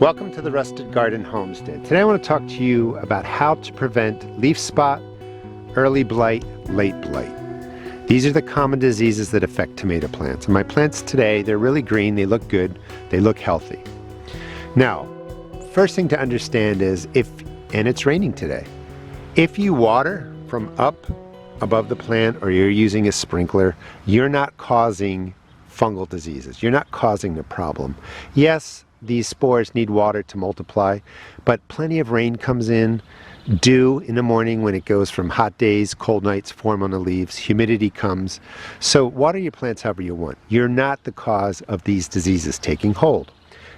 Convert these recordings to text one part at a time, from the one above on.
Welcome to the Rusted Garden Homestead. Today I want to talk to you about how to prevent leaf spot, early blight, late blight. These are the common diseases that affect tomato plants. And my plants today, they're really green, they look good, they look healthy. Now, first thing to understand is and it's raining today, if you water from up above the plant or you're using a sprinkler, you're not causing fungal diseases. You're not causing the problem. Yes, these spores need water to multiply, but plenty of rain comes in, dew in the morning when it goes from hot days, cold nights form on the leaves, humidity comes. So water your plants however you want. You're not the cause of these diseases taking hold.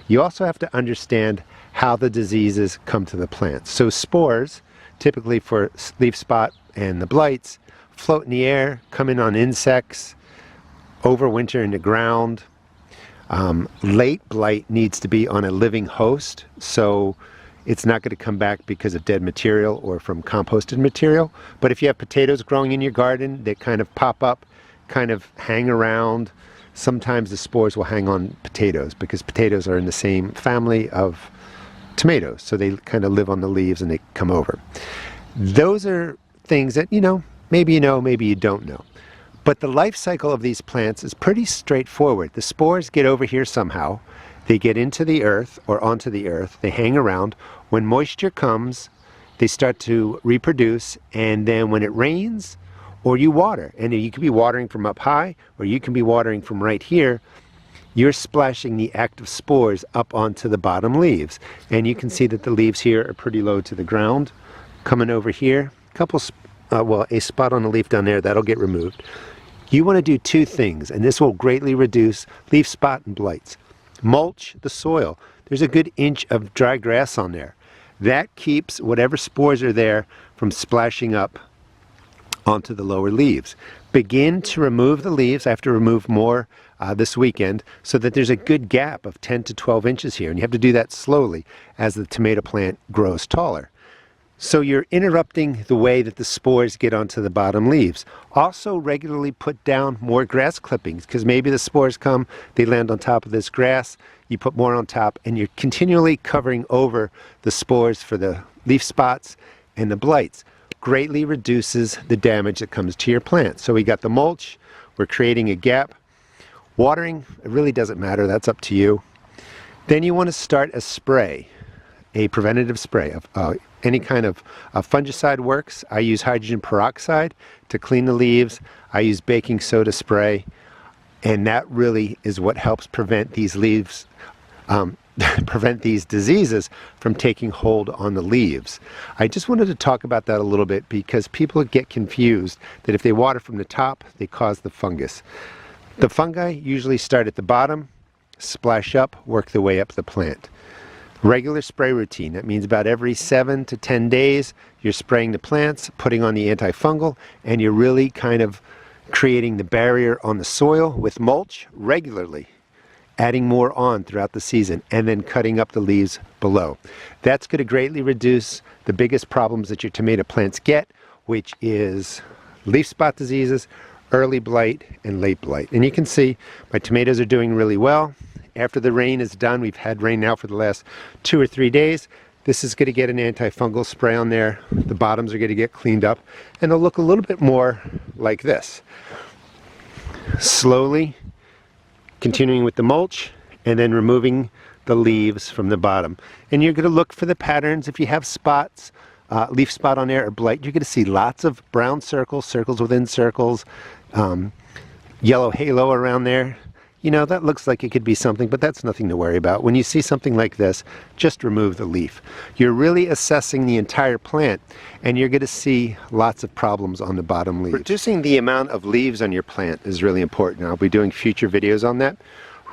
You also have to understand how the diseases come to the plants. So spores, typically for leaf spot and the blights, float in the air, come in on insects, overwinter in the ground. Late blight needs to be on a living host, so it's not going to come back because of dead material or from composted material. But if you have potatoes growing in your garden that kind of pop up, kind of hang around, sometimes the spores will hang on potatoes because potatoes are in the same family of tomatoes, so they kind of live on the leaves and they come over. Those are things that maybe you don't know. But the life cycle of these plants is pretty straightforward. The spores get over here somehow. They get into the earth or onto the earth. They hang around. When moisture comes, they start to reproduce. And then when it rains or you water, and you can be watering from up high or you can be watering from right here, you're splashing the active spores up onto the bottom leaves. And you can see that the leaves here are pretty low to the ground. Coming over here, a spot on the leaf down there, that'll get removed. You want to do two things, and this will greatly reduce leaf spot and blights. Mulch the soil. There's a good inch of dry grass on there. That keeps whatever spores are there from splashing up onto the lower leaves. Begin to remove the leaves. I have to remove more this weekend so that there's a good gap of 10 to 12 inches here, and you have to do that slowly as the tomato plant grows taller. So you're interrupting the way that the spores get onto the bottom leaves. Also regularly put down more grass clippings because maybe the spores come, they land on top of this grass, you put more on top, and you're continually covering over the spores for the leaf spots and the blights. Greatly reduces the damage that comes to your plant. So we got the mulch, we're creating a gap. Watering, it really doesn't matter, that's up to you. Then you want to start a spray, a preventative spray of any kind of fungicide works. I use hydrogen peroxide to clean the leaves. I use baking soda spray, and that really is what helps prevent these leaves, prevent these diseases from taking hold on the leaves. I just wanted to talk about that a little bit because people get confused that if they water from the top, they cause the fungus. The fungi usually start at the bottom, splash up, work their way up the plant. Regular spray routine. That means about every 7 to 10 days you're spraying the plants, putting on the antifungal, and you're really kind of creating the barrier on the soil with mulch regularly, adding more on throughout the season, and then cutting up the leaves below. That's going to greatly reduce the biggest problems that your tomato plants get, which is leaf spot diseases, early blight, and late blight. And you can see my tomatoes are doing really well. After the rain is done, we've had rain now for the last 2 or 3 days. This is going to get an antifungal spray on there. The bottoms are going to get cleaned up, and they'll look a little bit more like this. Slowly continuing with the mulch, and then removing the leaves from the bottom. And you're going to look for the patterns. If you have spots, leaf spot on there or blight, you're going to see lots of brown circles, circles within circles, yellow halo around there. That looks like it could be something, but that's nothing to worry about. When you see something like this, just remove the leaf. You're really assessing the entire plant, and you're going to see lots of problems on the bottom leaves. Reducing the amount of leaves on your plant is really important. I'll be doing future videos on that.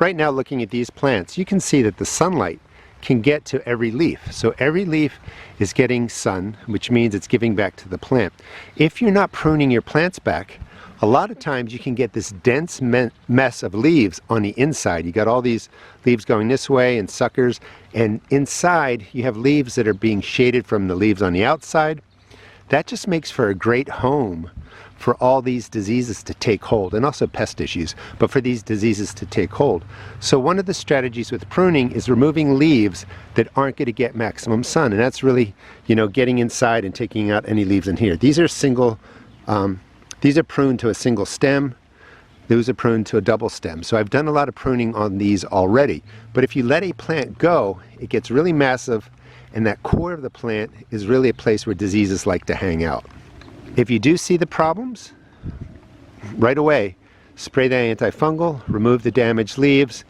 Right now, looking at these plants, you can see that the sunlight can get to every leaf. So every leaf is getting sun, which means it's giving back to the plant. If you're not pruning your plants back, a lot of times you can get this dense mess of leaves on the inside. You got all these leaves going this way and suckers, and inside you have leaves that are being shaded from the leaves on the outside. That just makes for a great home for all these diseases to take hold, and also pest issues, but for these diseases to take hold. So one of the strategies with pruning is removing leaves that aren't going to get maximum sun, and that's really, getting inside and taking out any leaves in here. These are these are pruned to a single stem. Those are pruned to a double stem. So I've done a lot of pruning on these already. But if you let a plant go, it gets really massive, and that core of the plant is really a place where diseases like to hang out. If you do see the problems, right away, spray the antifungal, remove the damaged leaves,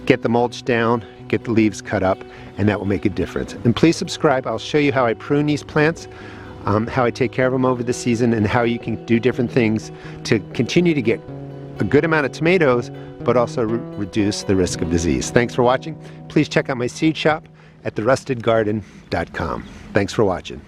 get the mulch down, get the leaves cut up, and that will make a difference. And please subscribe. I'll show you how I prune these plants, how I take care of them over the season, and how you can do different things to continue to get a good amount of tomatoes, but also reduce the risk of disease. Thanks for watching. Please check out my seed shop at therustedgarden.com. Thanks for watching.